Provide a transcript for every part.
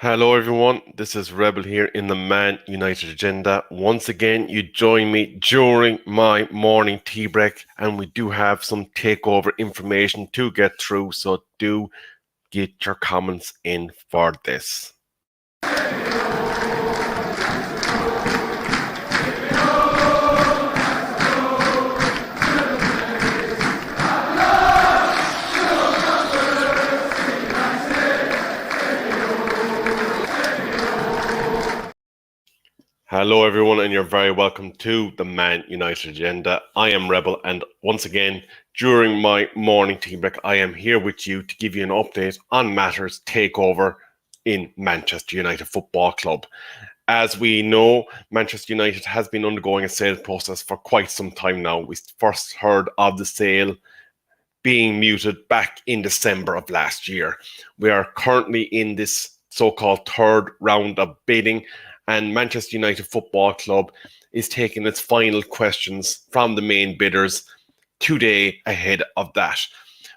Hello, everyone. This is Rebel here in the Man United Agenda. Once again, you join me during my morning tea break, and we do have some takeover information to get through. So do get your comments in for this. Hello, everyone, and you're very welcome to the Man United Agenda. I am Rebel, and once again, during my morning tea break, I am here with you to give you an update on matters takeover in Manchester United Football Club. As we know, Manchester United has been undergoing a sale process for quite some time now. We first heard of the sale being muted back in December of last year. We are currently in this so-called third round of bidding, and Manchester United Football Club is taking its final questions from the main bidders today ahead of that.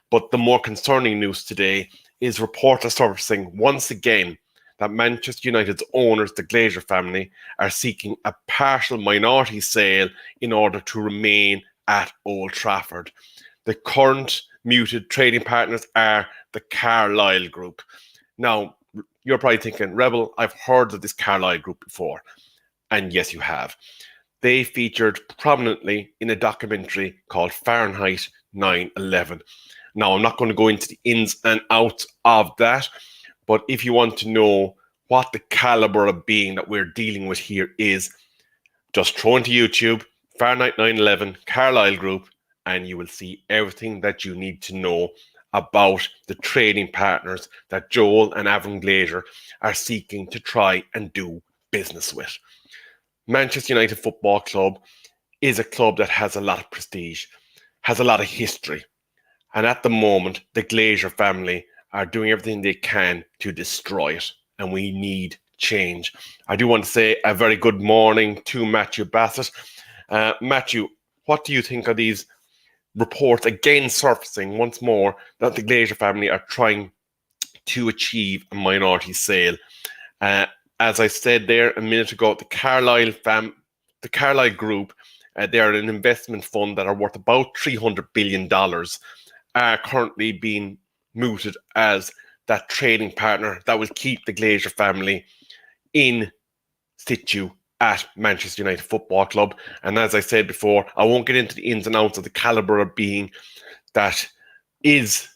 But the more concerning news today is reports are surfacing once again that Manchester United's owners, the Glazer family, are seeking a partial minority sale in order to remain at Old Trafford. The current muted trading partners are the Carlyle Group. Now, you're probably thinking, Rebel, I've heard of this Carlyle Group before. And yes, you have. They featured prominently in a documentary called Fahrenheit 9/11. Now, I'm not going to go into the ins and outs of that, but if you want to know what the caliber of being that we're dealing with here is, just throw into YouTube, Fahrenheit 9/11, Carlyle Group, and you will see everything that you need to know about the trading partners that Joel and Avram Glazer are seeking to try and do business with. Manchester United Football Club is a club that has a lot of prestige, has a lot of history, and at the moment, the Glazer family are doing everything they can to destroy it, and we need change. I do want to say a very good morning to Matthew Bassett. Matthew, what do you think of these reports again surfacing once more that the Glazer family are trying to achieve a minority sale? As I said there a minute ago, the Carlyle Group, they are an investment fund that are worth about $300 billion, are currently being mooted as that trading partner that will keep the Glazer family in situ at Manchester United Football Club. And as I said before, I won't get into the ins and outs of the caliber of being that is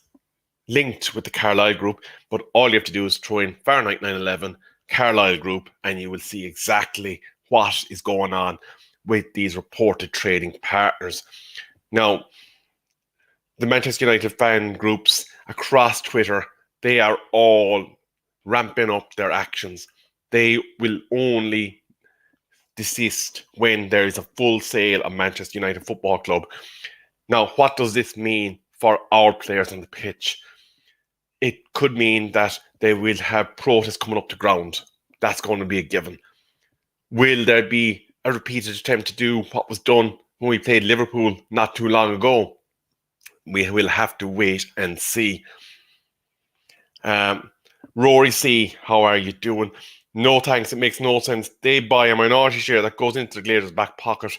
linked with the Carlyle Group, but all you have to do is throw in Fahrenheit 9/11, Carlyle Group, and you will see exactly what is going on with these reported trading partners. Now, the Manchester United fan groups across Twitter, they are all ramping up their actions. They will only desist when there is a full sale of Manchester United Football Club. Now, what does this mean for our players on the pitch? It could mean that they will have protests coming up to ground. That's going to be a given. Will there be a repeated attempt to do what was done when we played Liverpool not too long ago? We will have to wait and see. Rory C, how are you doing? No thanks, it makes no sense. They buy a minority share that goes into the Glazers' back pocket.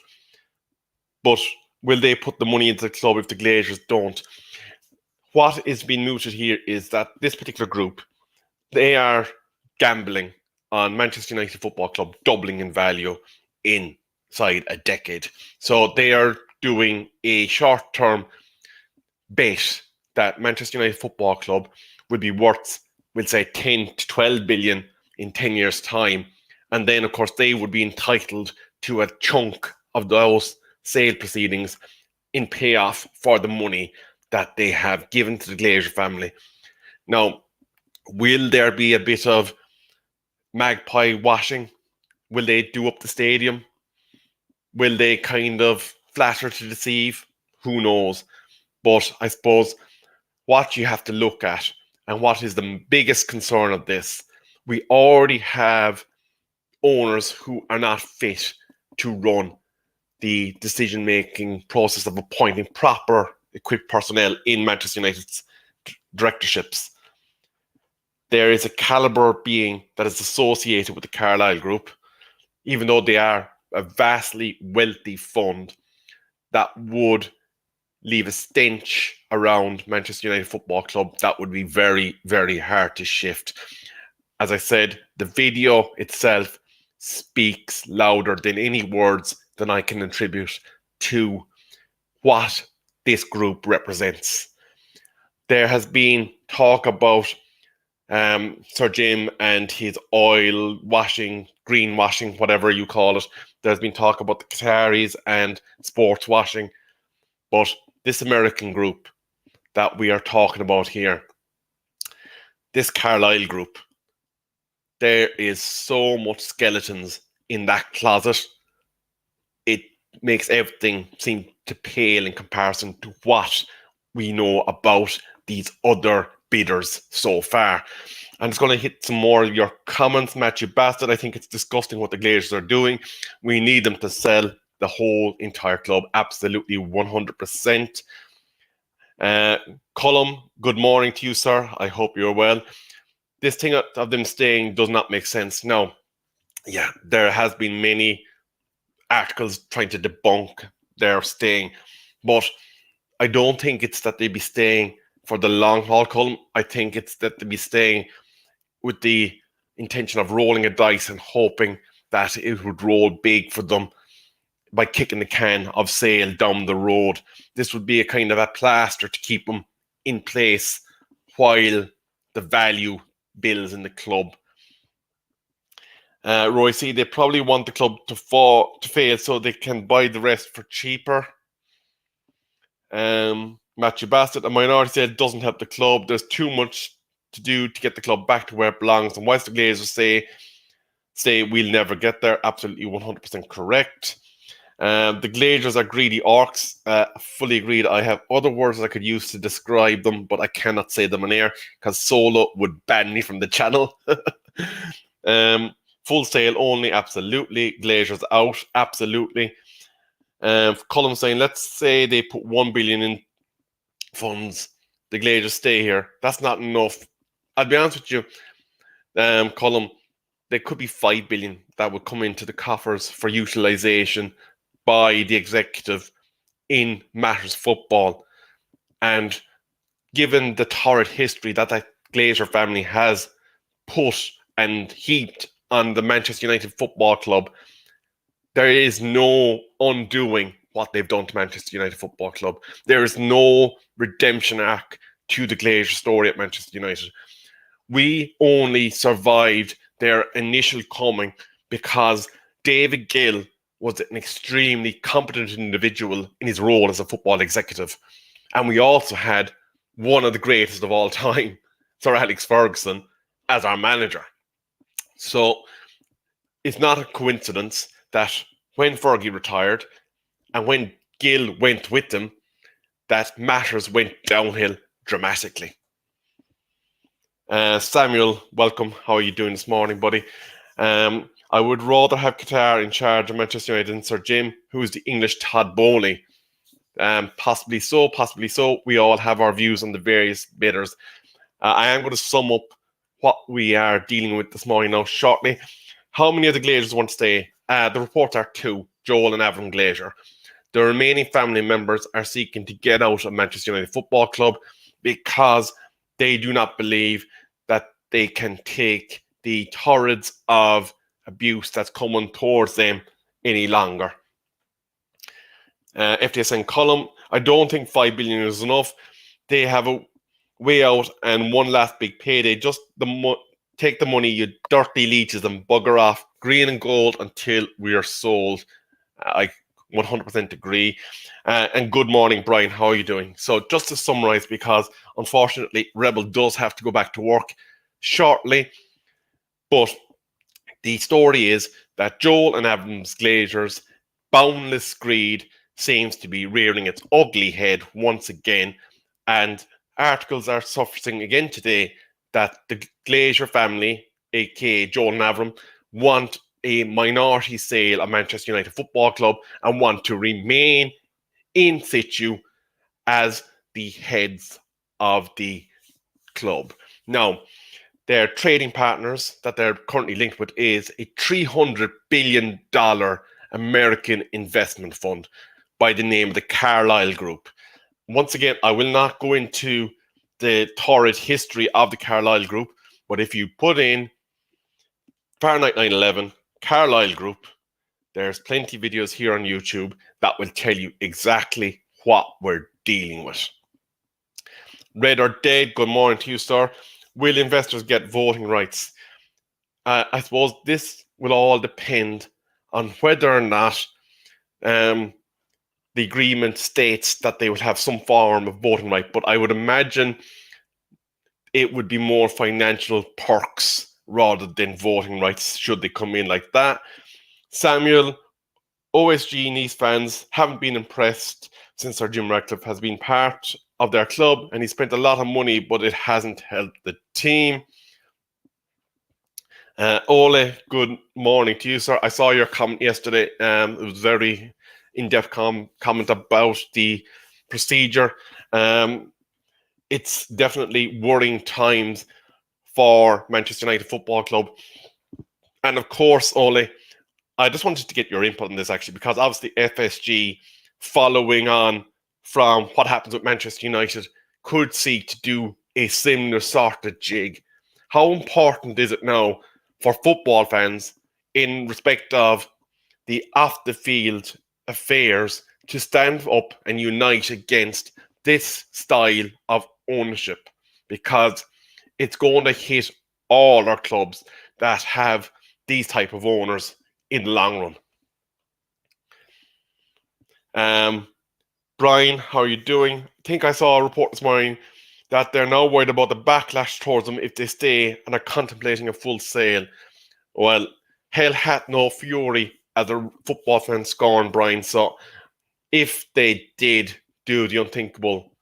But will they put the money into the club if the Glazers don't? What is being mooted here is that this particular group, they are gambling on Manchester United Football Club doubling in value inside a decade. So they are doing a short-term bet that Manchester United Football Club will be worth, we'll say, 10 to 12 billion in 10 years' time. And then, of course, they would be entitled to a chunk of those sale proceedings in payoff for the money that they have given to the Glazer family. Now, will there be a bit of magpie washing? Will they do up the stadium? Will they kind of flatter to deceive? Who knows? But I suppose what you have to look at and what is the biggest concern of this, we already have owners who are not fit to run the decision-making process of appointing proper equipped personnel in Manchester United's directorships. there is a caliber being that is associated with the Carlyle Group, even though they are a vastly wealthy fund that would leave a stench around Manchester United Football Club that would be very, very hard to shift. As I said, the video itself speaks louder than any words that I can attribute to what this group represents. There has been talk about Sir Jim and his oil washing, greenwashing, whatever you call it. There's been talk about the Qataris and sports washing. But this American group that we are talking about here, this Carlyle group, there is so much skeletons in that closet. It makes everything seem to pale in comparison to what we know about these other bidders so far. I'm just going to hit some more of your comments, Matthew Bassett. I think it's disgusting what the Glazers are doing. We need them to sell the whole entire club. Absolutely 100%. Colum, good morning to you, sir. I hope you're well. This thing of them staying does not make sense. Now, yeah, there has been many articles trying to debunk their staying, but I don't think it's that they'd be staying for the long haul, Colum. I think it's that they'd be staying with the intention of rolling a dice and hoping that it would roll big for them by kicking the can of sale down the road. This would be a kind of a plaster to keep them in place while the value builds in the club. Roy C, they probably want the club to fail so they can buy the rest for cheaper. Matthew Bassett, a minority sale doesn't help the club. There's too much to do to get the club back to where it belongs. And whilst the Glazers say we'll never get there, absolutely 100% correct. The Glazers are greedy orcs. Fully agreed. I have other words I could use to describe them, but I cannot say them on air because Solo would ban me from the channel. Full sale only, absolutely. Glazers out, absolutely. Colin saying, let's say they put 1 billion in funds. The Glazers stay here. That's not enough. I'll be honest with you, Colin. There could be 5 billion that would come into the coffers for utilisation by the executive in matters football. And given the torrid history that Glazer family has put and heaped on the Manchester United Football Club, there is no undoing what they've done to Manchester United Football Club. There is no redemption arc to the Glazer story at Manchester United. We only survived their initial coming because David Gill was an extremely competent individual in his role as a football executive. And we also had one of the greatest of all time, Sir Alex Ferguson, as our manager. So it's not a coincidence that when Fergie retired and when Gill went with them, that matters went downhill dramatically. Samuel, welcome. How are you doing this morning, buddy? I would rather have Qatar in charge of Manchester United than Sir Jim, who is the English Todd Bowley. Possibly so, possibly so. We all have our views on the various bidders. I am going to sum up what we are dealing with this morning now shortly. How many of the Glazers want to stay? The reports are 2, Joel and Avram Glazer. The remaining family members are seeking to get out of Manchester United Football Club because they do not believe that they can take the torrents of abuse that's coming towards them any longer. FTS and Column, I don't think 5 billion is enough. They have a way out and one last big payday. Just take the money, you dirty leeches, and bugger off. Green and gold until we are sold. I 100% agree. And good morning, Brian. How are you doing? So just to summarize, because unfortunately Rebel does have to go back to work shortly, but the story is that Joel and Adam's Glazer's boundless greed seems to be rearing its ugly head once again, and articles are surfacing again today that the Glazer family, aka Joel and Avram, want a minority sale of Manchester United Football Club and want to remain in situ as the heads of the club. Now, their trading partners that they're currently linked with is a $300 billion American investment fund by the name of the Carlyle Group. Once again, I will not go into the torrid history of the Carlyle Group, but if you put in Fahrenheit 9/11, Carlyle Group, there's plenty of videos here on YouTube that will tell you exactly what we're dealing with. Red or Dead, good morning to you, sir. Will investors get voting rights? I suppose this will all depend on whether or not the agreement states that they will have some form of voting right, but I would imagine it would be more financial perks rather than voting rights should they come in like that. Samuel, OSG Nice fans haven't been impressed since our Jim Ratcliffe has been part of their club, and he spent a lot of money, but it hasn't helped the team. Ole, good morning to you, sir. I saw your comment yesterday. It was very in-depth comment about the procedure. It's definitely worrying times for Manchester United Football Club. And of course, Ole, I just wanted to get your input on this actually, because obviously FSG, following on from what happens with Manchester United, could seek to do a similar sort of jig. How important is it now for football fans in respect of the off-the-field affairs to stand up and unite against this style of ownership? Because it's going to hit all our clubs that have these type of owners in the long run. Brian, how are you doing? I think I saw a report this morning that they're now worried about the backlash towards them if they stay and are contemplating a full sale. Well, hell hath no fury, as a football fan scorn, Brian. So if they did do the unthinkable,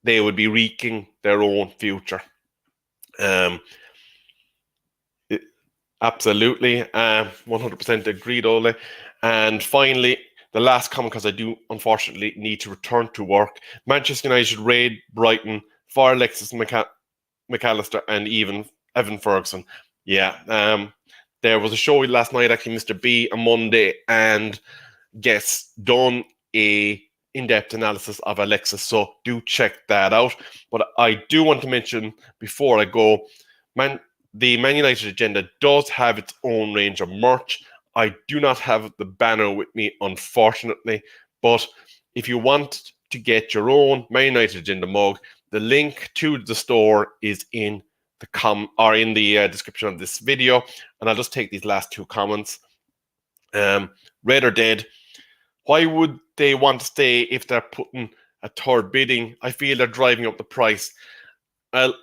they would be wreaking their own future. Absolutely. 100% agreed, Ole. And finally, the last comment, because I do unfortunately need to return to work. Manchester United raid Brighton for Alexis McAllister and even Evan Ferguson. Yeah. There was a show last night, actually, Mr. B, on Monday, and guests done a in-depth analysis of Alexis, so do check that out. But I do want to mention before I go, the Man United agenda does have its own range of merch. I do not have the banner with me, unfortunately, but if you want to get your own Man United agenda mug, the link to the store is in the description of this video. And I'll just take these last two comments. Red or Dead, why would they want to stay if they're putting a third bidding? I feel they're driving up the price. Well,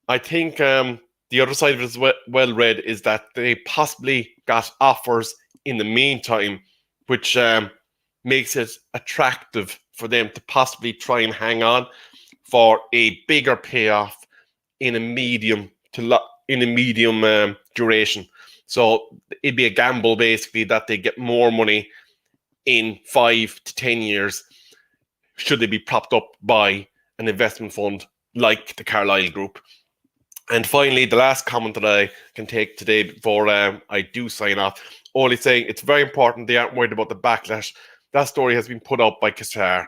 I think the other side of it as well, Red, is that they possibly got offers in the meantime, which makes it attractive for them to possibly try and hang on for a bigger payoff in a medium duration. So it'd be a gamble, basically, that they get more money in 5 to 10 years should they be propped up by an investment fund like the Carlyle Group. And finally, the last comment that I can take today before I do sign off, only saying it's very important they aren't worried about the backlash. That story has been put out by Qatar,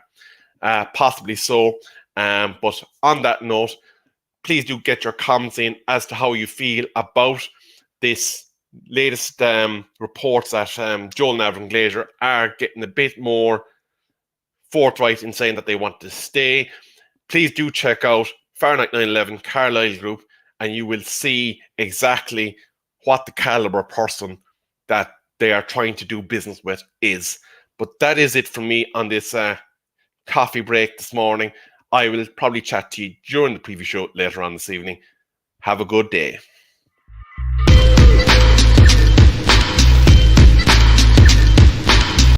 possibly so. But on that note, please do get your comments in as to how you feel about this latest reports that Joel Navar and Glazer are getting a bit more forthright in saying that they want to stay. Please do check out Fahrenheit 9/11 Carlyle Group, and you will see exactly what the caliber person that they are trying to do business with is. But that is it from me on this coffee break this morning. I will probably chat to you during the preview show later on this evening. Have a good day.